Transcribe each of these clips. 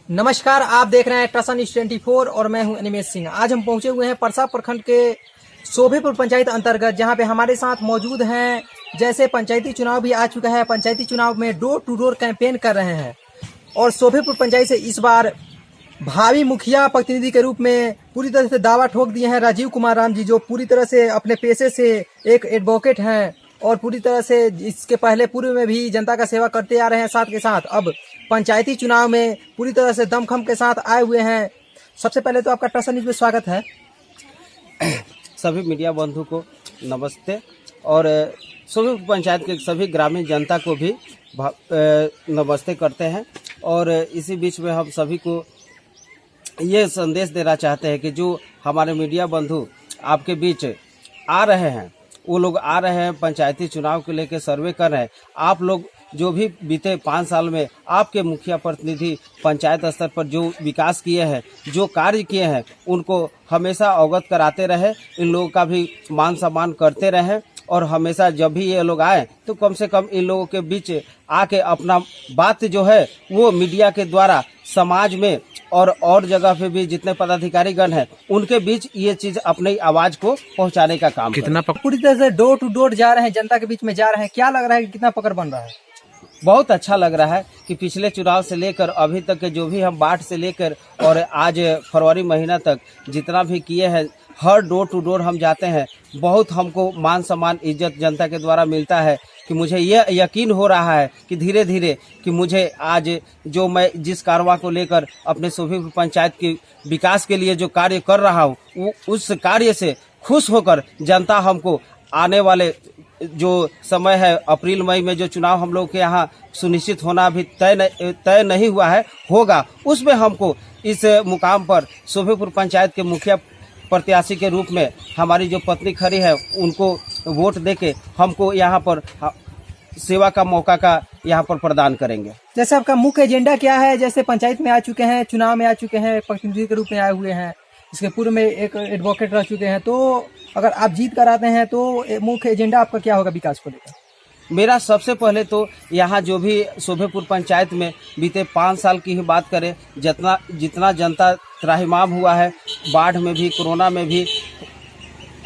नमस्कार, आप देख रहे हैं टसन न्यूज़ 24 और मैं हूं अनिमेश सिंह। आज हम पहुंचे हुए हैं परसा प्रखंड के शोभेपुर पंचायत अंतर्गत, जहां पे हमारे साथ मौजूद हैं। जैसे पंचायती चुनाव भी आ चुका है, पंचायती चुनाव में डोर टू डोर कैंपेन कर रहे हैं और शोभेपुर पंचायत से इस बार भावी मुखिया प्रतिनिधि के रूप में पूरी तरह से दावा ठोक दिए हैं राजीव कुमार राम जी, जो पूरी तरह से अपने पेशे से एक एडवोकेट हैं और पूरी तरह से इसके पहले पूर्व में भी जनता का सेवा करते आ रहे हैं। साथ के साथ अब पंचायती चुनाव में पूरी तरह से दमखम के साथ आए हुए हैं। सबसे पहले तो आपका टसन न्यूज़ में स्वागत है। सभी मीडिया बंधु को नमस्ते और शोभेपुर पंचायत के सभी ग्रामीण जनता को भी नमस्ते करते हैं। और इसी बीच में हम सभी को ये संदेश देना चाहते हैं कि जो हमारे मीडिया बंधु आपके बीच आ रहे हैं, वो लोग आ रहे हैं पंचायती चुनाव को लेकर सर्वे कर रहे हैं। आप लोग जो भी बीते 5 साल में आपके मुखिया प्रतिनिधि पंचायत स्तर पर जो विकास किए हैं, जो कार्य किए हैं, उनको हमेशा अवगत कराते रहे, इन लोगों का भी मान सम्मान करते रहे और हमेशा जब भी ये लोग आए तो कम से कम इन लोगों के बीच आके अपना बात जो है वो मीडिया के द्वारा समाज में और जगह पे भी जितने पदाधिकारीगण हैं उनके बीच ये चीज अपनी आवाज को पहुंचाने का काम कितना पूरी तरह से डोर टू डोर जा रहे हैं, जनता के बीच में जा रहे हैं। क्या लग रहा है कि कितना पकड़ बन रहा है? बहुत अच्छा लग रहा है कि पिछले चुनाव से लेकर अभी तक के जो भी हम बाढ़ से लेकर और आज फरवरी महीना तक जितना भी किए हैं, हर डोर टू डोर हम जाते हैं। बहुत हमको मान सम्मान इज्जत जनता के द्वारा मिलता है कि मुझे यह यकीन हो रहा है कि धीरे धीरे कि मुझे आज जो मैं जिस कारवा को लेकर अपने शोभेपुर पंचायत के विकास के लिए जो कार्य कर रहा हूँ, वो उस कार्य से खुश होकर जनता हमको आने वाले जो समय है अप्रैल मई में जो चुनाव हम लोग के यहाँ सुनिश्चित होना अभी तय नहीं हुआ है, होगा, उसमें हमको इस मुकाम पर शोभेपुर पंचायत के मुखिया प्रत्याशी के रूप में हमारी जो पत्नी खड़ी है उनको वोट देके हमको यहाँ पर सेवा का मौका का यहाँ पर प्रदान करेंगे। जैसे आपका मुख्य एजेंडा क्या है? जैसे पंचायत में आ चुके हैं, चुनाव में आ चुके हैं, प्रतिनिधि के रूप में आए हुए हैं, इसके पूर्व में एक एडवोकेट रह चुके हैं, तो अगर आप जीत कर आते हैं तो मुख्य एजेंडा आपका क्या होगा विकास को लेकर? मेरा सबसे पहले तो यहाँ जो भी शोभेपुर पंचायत में बीते 5 साल की ही बात करें, जितना जनता त्राहिमाम हुआ है, बाढ़ में भी, कोरोना में भी,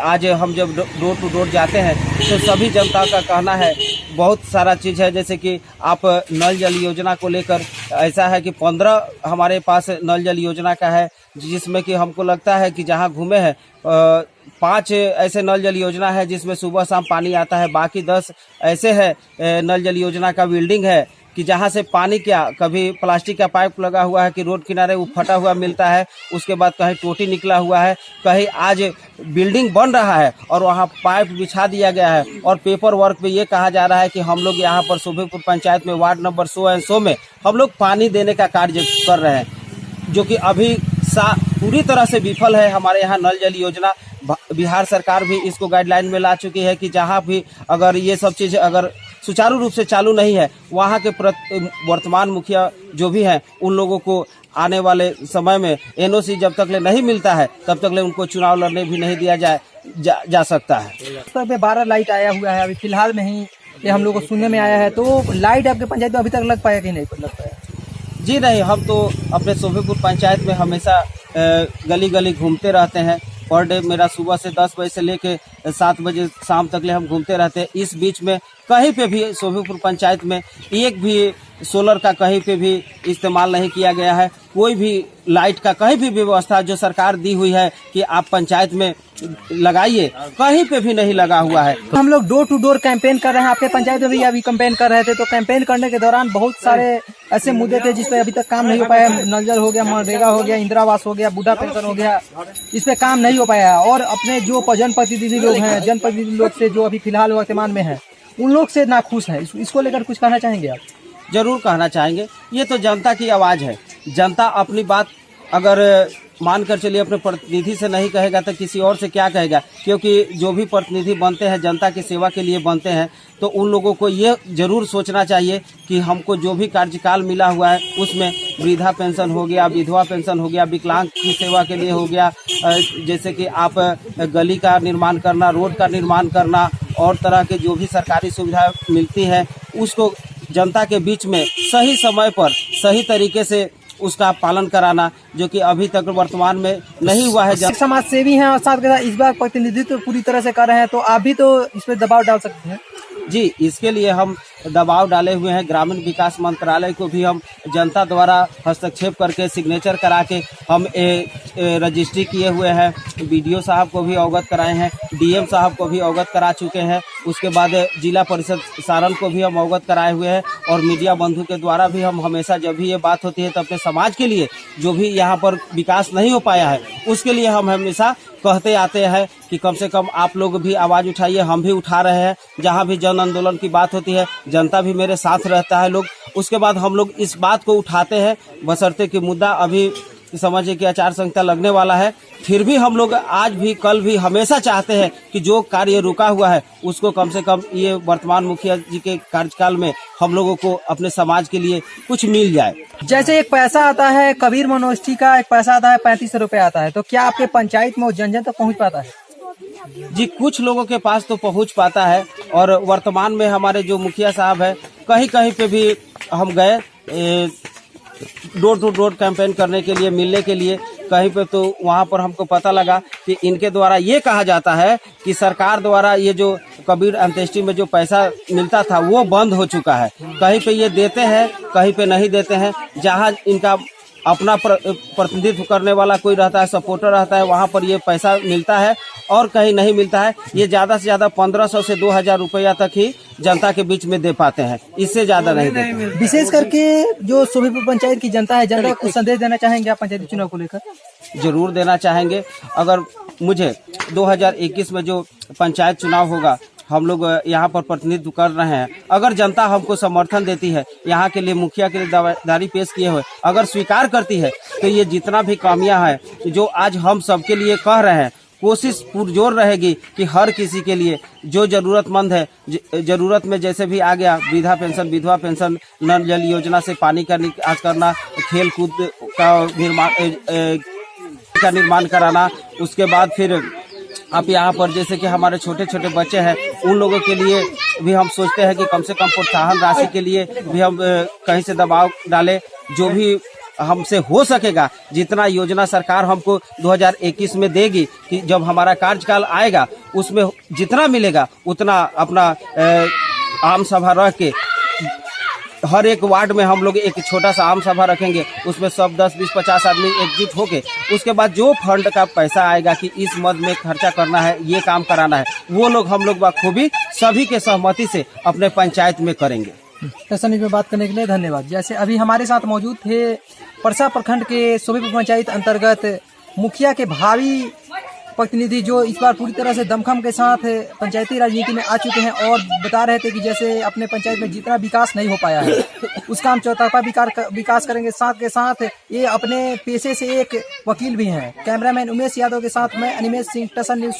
आज हम जब डोर टू डोर जाते हैं तो सभी जनता का कहना है बहुत सारा चीज़ है। जैसे कि आप नल जल योजना को लेकर ऐसा है कि 15 हमारे पास नल जल योजना का है, जिसमें कि हमको लगता है कि जहाँ घूमे हैं 5 ऐसे नल जल योजना है जिसमें सुबह शाम पानी आता है। बाकी 10 ऐसे है नल जल योजना का बिल्डिंग है कि जहाँ से पानी क्या, कभी प्लास्टिक का पाइप लगा हुआ है कि रोड किनारे वो फटा हुआ मिलता है, उसके बाद कहीं टोटी निकला हुआ है, कहीं आज बिल्डिंग बन रहा है और वहाँ पाइप बिछा दिया गया है और पेपर वर्क पे ये कहा जा रहा है कि हम लोग यहाँ पर शोभेपुर पंचायत में वार्ड नंबर 100 में हम लोग पानी देने का कार्य कर रहे हैं, जो कि अभी पूरी तरह से विफल है। हमारे यहाँ नल जल योजना बिहार सरकार भी इसको गाइडलाइन में ला चुकी है कि जहाँ भी अगर ये सब चीज़ अगर सुचारू रूप से चालू नहीं है, वहाँ के वर्तमान मुखिया जो भी हैं उन लोगों को आने वाले समय में एनओसी जब तक ले नहीं मिलता है तब तक ले उनको चुनाव लड़ने भी नहीं दिया जा सकता है। इस पर 12 लाइट आया हुआ है, अभी फिलहाल में ही ये हम लोग को सुनने में आया है, तो लाइट आपके पंचायत में अभी तक लग पाया कि नहीं लग पाया? जी नहीं, हम तो अपने शोभेपुर पंचायत में हमेशा गली गली घूमते रहते हैं। पर डे मेरा सुबह से 10 बजे से लेके 7 बजे शाम तक ले हम घूमते रहते हैं। इस बीच में कहीं पे भी शोभेपुर पंचायत में एक भी सोलर का कहीं पे भी इस्तेमाल नहीं किया गया है। कोई भी लाइट का कहीं भी व्यवस्था जो सरकार दी हुई है कि आप पंचायत में लगाइए, कहीं पे भी नहीं लगा हुआ है। हम लोग डोर टू डोर कैंपेन कर रहे हैं, आपके पंचायत में भी अभी कैंपेन कर रहे थे, तो कैंपेन करने के दौरान बहुत सारे ऐसे मुद्दे थे जिस पे अभी तक काम नहीं हो पाया। नल जल हो गया, मनरेगा हो गया, इंदिरा आवास हो गया, बूढ़ा पेंशन हो गया, इस पे काम नहीं हो पाया। और अपने जो जनप्रतिनिधि लोग हैं, जनप्रतिनिधि लोग से जो अभी फिलहाल वर्तमान में है, उन लोग से नाखुश है। इसको लेकर कुछ कहना चाहेंगे आप? जरूर कहना चाहेंगे। ये तो जनता की आवाज़ है। जनता अपनी बात अगर मानकर चलिए अपने प्रतिनिधि से नहीं कहेगा तो किसी और से क्या कहेगा, क्योंकि जो भी प्रतिनिधि बनते हैं जनता की सेवा के लिए बनते हैं, तो उन लोगों को ये जरूर सोचना चाहिए कि हमको जो भी कार्यकाल मिला हुआ है उसमें वृद्धा पेंशन हो गया, विधवा पेंशन हो गया, विकलांग की सेवा के लिए हो गया, जैसे कि आप गली का निर्माण करना, रोड का निर्माण करना और तरह के जो भी सरकारी सुविधा मिलती है उसको जनता के बीच में सही समय पर सही तरीके से उसका पालन कराना, जो कि अभी तक वर्तमान में नहीं हुआ है। एक समाज सेवी हैं और साथ के साथ इस बार प्रतिनिधित्व पूरी तरह से कर रहे हैं, तो आप भी तो इस पर दबाव डाल सकते हैं। जी, इसके लिए हम दबाव डाले हुए हैं। ग्रामीण विकास मंत्रालय को भी हम जनता द्वारा हस्तक्षेप करके सिग्नेचर करा के हम रजिस्ट्री किए हुए हैं। बीडीओ साहब को भी अवगत कराए हैं, डीएम साहब को भी अवगत करा चुके हैं। उसके बाद जिला परिषद सारण को भी हम अवगत कराए हुए हैं, और मीडिया बंधु के द्वारा भी हम हमेशा जब भी ये बात होती है तो अपने समाज के लिए जो भी यहाँ पर विकास नहीं हो पाया है उसके लिए हम हमेशा कहते आते हैं कि कम से कम आप लोग भी आवाज़ उठाइए। हम भी उठा रहे हैं, जहाँ भी जन आंदोलन की बात होती है जनता भी मेरे साथ रहता है लोग। उसके बाद हम लोग इस बात को उठाते हैं, बशर्ते कि मुद्दा अभी समझिए कि आचार संहिता लगने वाला है, फिर भी हम लोग आज भी कल भी हमेशा चाहते हैं कि जो कार्य रुका हुआ है उसको कम से कम ये वर्तमान मुखिया जी के कार्यकाल में हम लोगों को अपने समाज के लिए कुछ मिल जाए। जैसे एक पैसा आता है कबीर मनोष्ठी का, एक पैसा आता है 35 रुपए आता है, तो क्या आपके पंचायत में वो जन जन तक पहुँच पाता है? जी, कुछ लोगों के पास तो पहुंच पाता है, और वर्तमान में हमारे जो मुखिया साहब है कहीं कहीं पे भी हम गए डोर टू डोर कैंपेन करने के लिए, मिलने के लिए कहीं पे, तो वहाँ पर हमको पता लगा कि इनके द्वारा ये कहा जाता है कि सरकार द्वारा ये जो कबीर अंत्येष्टि में जो पैसा मिलता था वो बंद हो चुका है। कहीं पे ये देते हैं, कहीं पे नहीं देते हैं। जहाँ इनका अपना प्रतिनिधित्व करने वाला कोई रहता है, सपोर्टर रहता है, वहाँ पर ये पैसा मिलता है और कहीं नहीं मिलता है। ये ज़्यादा से ज़्यादा 1500 से 2000 रुपया तक ही जनता के बीच में दे पाते हैं, इससे ज़्यादा नहीं देते। विशेष करके जो शोभेपुर पंचायत की जनता है, जनता को कुछ संदेश देना चाहेंगे आप पंचायती चुनाव को लेकर? जरूर देना चाहेंगे। अगर मुझे 2021 में जो पंचायत चुनाव होगा, हम लोग यहाँ पर प्रतिनिधित्व कर रहे हैं, अगर जनता हमको समर्थन देती है, यहाँ के लिए मुखिया के लिए दावेदारी पेश किए हुए अगर स्वीकार करती है, तो ये जितना भी कामियां हैं जो आज हम सबके लिए कह रहे हैं, कोशिश पुरजोर रहेगी कि हर किसी के लिए जो जरूरतमंद है, जरूरत में जैसे भी आ गया, वृद्धा पेंशन, विधवा पेंशन, नल जल योजना से पानी का निकास करना, खेल कूद का निर्माण कराना। उसके बाद फिर आप यहाँ पर जैसे कि हमारे छोटे छोटे बच्चे हैं, उन लोगों के लिए भी हम सोचते हैं कि कम से कम प्रोत्साहन राशि के लिए भी हम कहीं से दबाव डालें। जो भी हमसे हो सकेगा, जितना योजना सरकार हमको 2021 में देगी, कि जब हमारा कार्यकाल आएगा उसमें जितना मिलेगा उतना अपना आम सभा रख के हर एक वार्ड में हम लोग एक छोटा सा आम सभा रखेंगे। उसमें सब 10, 20, 50 आदमी एकजुट होके उसके बाद जो फंड का पैसा आएगा कि इस मद में खर्चा करना है, ये काम कराना है, वो लोग हम लोग बखूबी सभी के सहमति से अपने पंचायत में करेंगे। टसन न्यूज़ में बात करने के लिए धन्यवाद। जैसे अभी हमारे साथ मौजूद थे परसा प्रखंड के शोभेपुर पंचायत अंतर्गत मुखिया के भावी प्रतिनिधि, जो इस बार पूरी तरह से दमखम के साथ पंचायती राजनीति में आ चुके हैं और बता रहे थे कि जैसे अपने पंचायत में जितना विकास नहीं हो पाया है उसका हम चौतरफा विकास करेंगे। साथ के साथ ये अपने पेशे से एक वकील भी हैं। कैमरामैन उमेश यादव के साथ मैं अनिमेश सिंह, टसन न्यूज़।